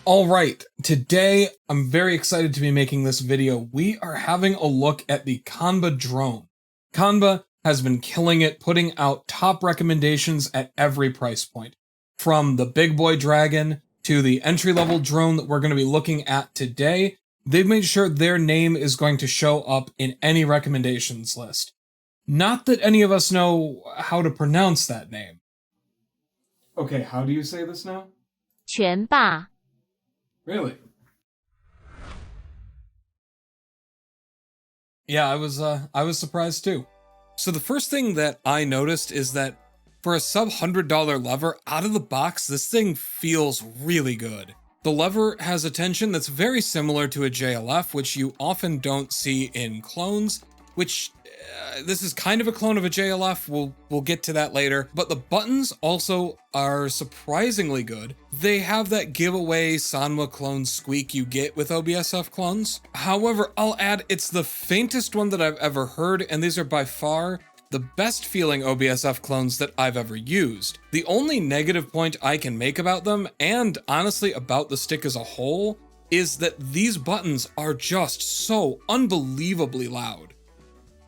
All right, today I'm very excited to be making this video. We are having a look at the Qanba Drone. Qanba has been killing it, putting out top recommendations at every price point. From the big boy dragon to the entry-level drone that we're going to be looking at today, they've made sure their name is going to show up in any recommendations list. Not that any of us know how to pronounce that name. Okay, how do you say this now? Qanba. Really? Yeah, I was surprised too. So the first thing that I noticed is that for a sub $100 lever, out of the box, this thing feels really good. The lever has a tension that's very similar to a JLF, which you often don't see in clones, which this is kind of a clone of a JLF, we'll get to that later, but the buttons also are surprisingly good. They have that giveaway Sanwa clone squeak you get with OBSF clones. However, I'll add it's the faintest one that I've ever heard, and these are by far the best feeling OBSF clones that I've ever used. The only negative point I can make about them, and honestly about the stick as a whole, is that these buttons are just so unbelievably loud.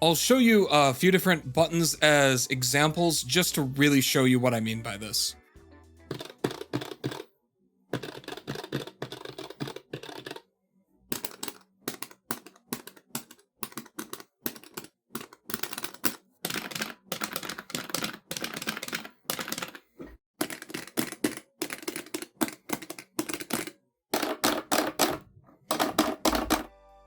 I'll show you a few different buttons as examples just to really show you what I mean by this.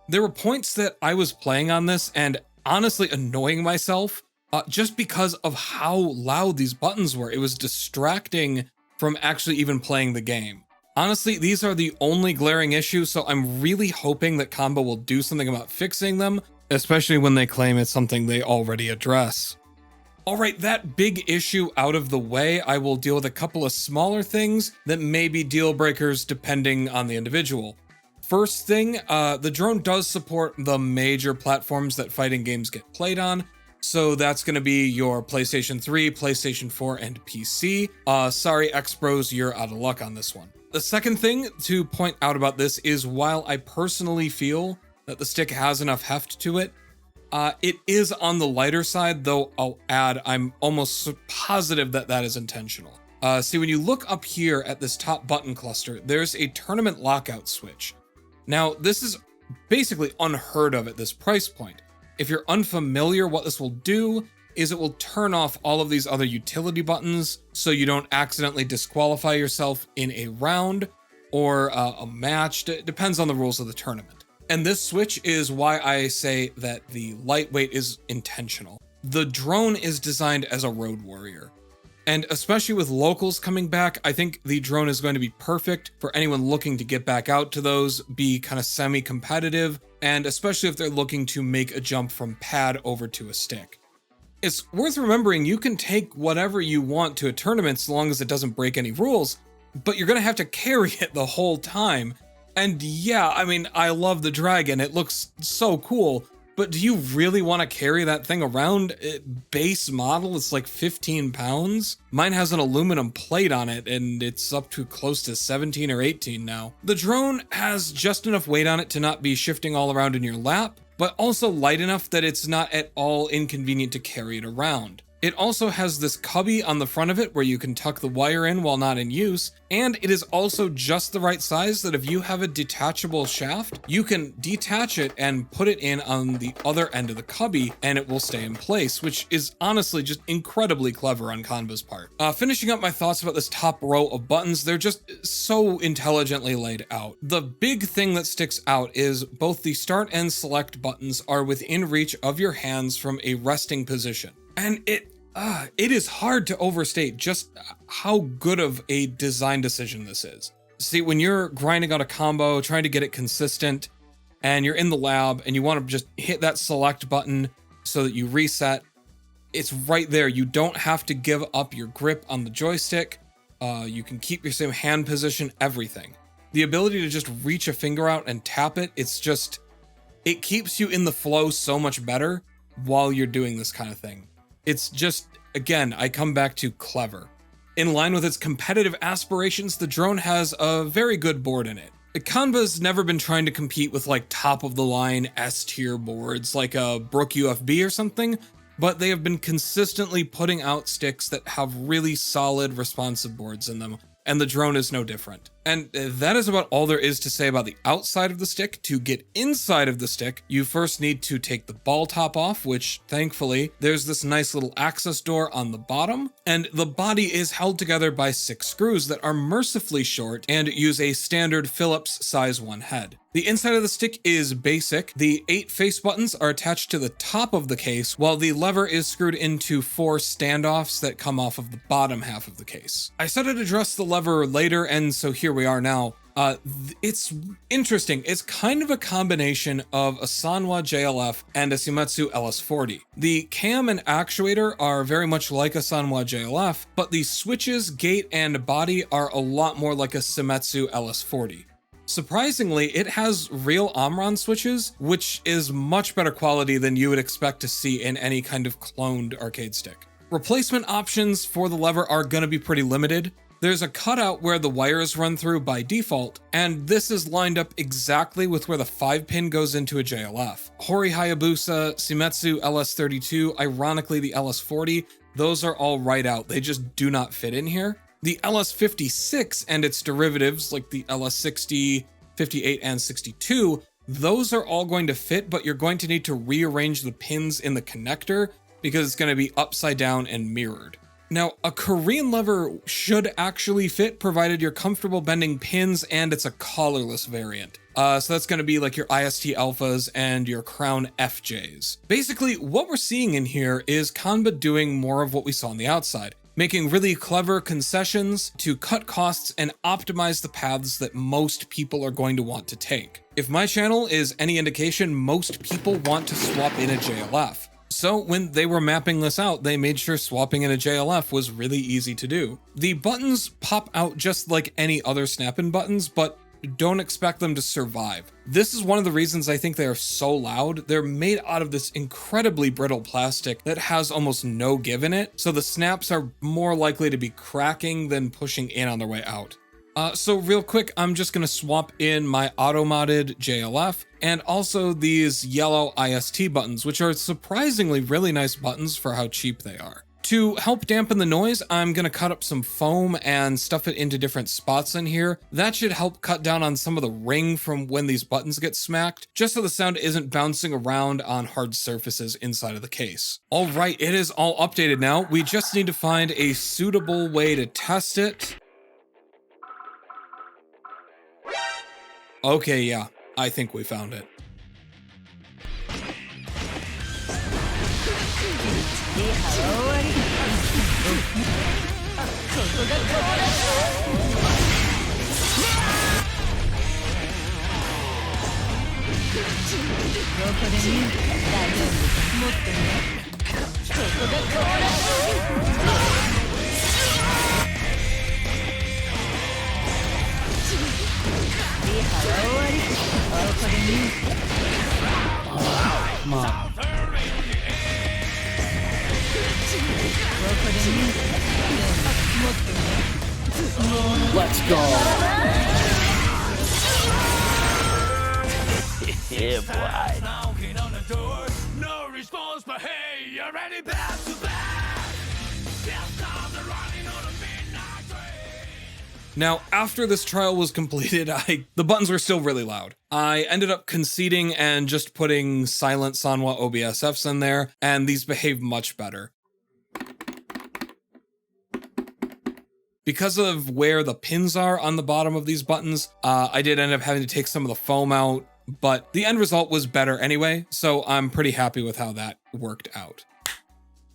There were points that I was playing on this and honestly annoying myself just because of how loud these buttons were. It was distracting from actually even playing the game. Honestly, these are the only glaring issues, so I'm really hoping that Qanba will do something about fixing them, especially when they claim it's something they already address. Alright, that big issue out of the way, I will deal with a couple of smaller things that may be deal breakers depending on the individual. First thing, the drone does support the major platforms that fighting games get played on, so that's going to be your PlayStation 3, PlayStation 4, and PC. Sorry, X-Bros, you're out of luck on this one. The second thing to point out about this is while I personally feel that the stick has enough heft to it, it is on the lighter side, though I'll add I'm almost positive that that is intentional. See, when you look up here at this top button cluster, there's a tournament lockout switch. Now, this is basically unheard of at this price point. If you're unfamiliar, what this will do is it will turn off all of these other utility buttons so you don't accidentally disqualify yourself in a round or a match. It depends on the rules of the tournament. And this switch is why I say that the lightweight is intentional. The drone is designed as a road warrior. And especially with locals coming back, I think the drone is going to be perfect for anyone looking to get back out to those, be kind of semi-competitive, and especially if they're looking to make a jump from pad over to a stick. It's worth remembering you can take whatever you want to a tournament so long as it doesn't break any rules, but you're going to have to carry it the whole time. And yeah, I mean, I love the dragon, it looks so cool, but do you really want to carry that thing around? Base model, it's like 15 pounds. Mine has an aluminum plate on it and it's up to close to 17 or 18 now. The drone has just enough weight on it to not be shifting all around in your lap, but also light enough that it's not at all inconvenient to carry it around. It also has this cubby on the front of it where you can tuck the wire in while not in use, and it is also just the right size that if you have a detachable shaft, you can detach it and put it in on the other end of the cubby and it will stay in place, which is honestly just incredibly clever on Qanba's part. Finishing up my thoughts about this top row of buttons, they're just so intelligently laid out. The big thing that sticks out is both the start and select buttons are within reach of your hands from a resting position. And it is hard to overstate just how good of a design decision this is. See, when you're grinding out a combo, trying to get it consistent, and you're in the lab and you want to just hit that select button so that you reset, it's right there. You don't have to give up your grip on the joystick. You can keep your same hand position, everything. The ability to just reach a finger out and tap it, it keeps you in the flow so much better while you're doing this kind of thing. It's just, again, I come back to clever. In line with its competitive aspirations, the drone has a very good board in it. Qanba's never been trying to compete with like top of the line S tier boards like a Brook UFB or something, but they have been consistently putting out sticks that have really solid responsive boards in them, and the drone is no different. And that is about all there is to say about the outside of the stick. To get inside of the stick, you first need to take the ball top off, which thankfully there's this nice little access door on the bottom, and the body is held together by 6 screws that are mercifully short and use a standard Phillips size 1 head. The inside of the stick is basic. The 8 face buttons are attached to the top of the case, while the lever is screwed into 4 standoffs that come off of the bottom half of the case. I said I'd address the lever later, and so here we are now. It's interesting. It's kind of a combination of a Sanwa JLF and a Shimetsu LS40. The cam and actuator are very much like a Sanwa JLF, but the switches, gate, and body are a lot more like a Shimetsu LS40. Surprisingly, it has real Omron switches, which is much better quality than you would expect to see in any kind of cloned arcade stick. Replacement options for the lever are going to be pretty limited. There's a cutout where the wires run through by default, and this is lined up exactly with where the 5-pin goes into a JLF. Hori Hayabusa, Shimetsu LS32, ironically the LS40, those are all right out. They just do not fit in here. The LS56 and its derivatives, like the LS60, 58, and 62, those are all going to fit, but you're going to need to rearrange the pins in the connector because it's going to be upside down and mirrored. Now, a Korean lever should actually fit, provided you're comfortable bending pins and it's a collarless variant. So that's going to be like your IST Alphas and your Crown FJs. Basically, what we're seeing in here is Qanba doing more of what we saw on the outside, making really clever concessions to cut costs and optimize the paths that most people are going to want to take. If my channel is any indication, most people want to swap in a JLF. So when they were mapping this out, they made sure swapping in a JLF was really easy to do. The buttons pop out just like any other snap-in buttons, but don't expect them to survive. This is one of the reasons I think they are so loud. They're made out of this incredibly brittle plastic that has almost no give in it, so the snaps are more likely to be cracking than pushing in on their way out. So real quick, I'm just gonna swap in my auto-modded JLF and also these yellow IST buttons, which are surprisingly really nice buttons for how cheap they are. To help dampen the noise, I'm gonna cut up some foam and stuff it into different spots in here. That should help cut down on some of the ring from when these buttons get smacked, just so the sound isn't bouncing around on hard surfaces inside of the case. All right, it is all updated now. We just need to find a suitable way to test it. Okay, yeah, I think we found it. Come on. Let's go. Yeah, boy. No response, but hey, you're ready back to back. Now, after this trial was completed, the buttons were still really loud. I ended up conceding and just putting silent Sanwa OBSFs in there, and these behave much better. Because of where the pins are on the bottom of these buttons, I did end up having to take some of the foam out, but the end result was better anyway, so I'm pretty happy with how that worked out.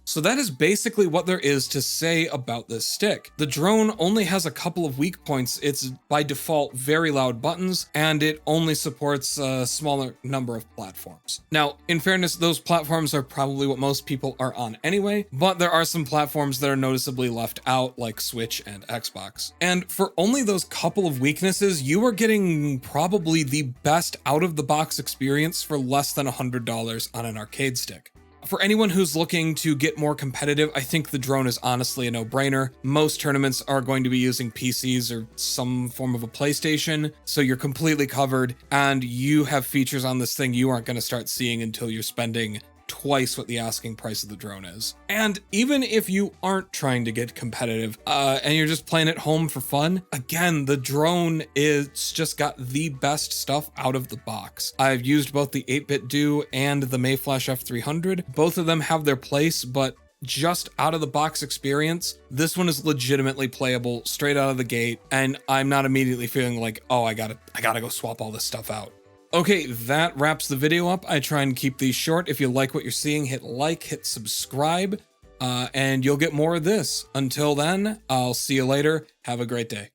So that is basically what there is to say about this stick. The drone only has a couple of weak points. It's by default very loud buttons, and it only supports a smaller number of platforms. Now, in fairness, those platforms are probably what most people are on anyway, but there are some platforms that are noticeably left out, like Switch and Xbox. And for only those couple of weaknesses, you are getting probably the best out-of-the-box experience for less than $100 on an arcade stick. For anyone who's looking to get more competitive, I think the drone is honestly a no-brainer. Most tournaments are going to be using PCs or some form of a PlayStation, so you're completely covered, and you have features on this thing you aren't going to start seeing until you're spending twice what the asking price of the drone is. And even if you aren't trying to get competitive and you're just playing at home for fun, again, the drone is just got the best stuff out of the box. I've used both the 8-bit Do and the Mayflash F300. Both of them have their place, but just out of the box experience, this one is legitimately playable straight out of the gate, and I'm not immediately feeling like, oh, I gotta go swap all this stuff out. Okay, that wraps the video up. I try and keep these short. If you like what you're seeing, hit like, hit subscribe, and you'll get more of this. Until then, I'll see you later. Have a great day.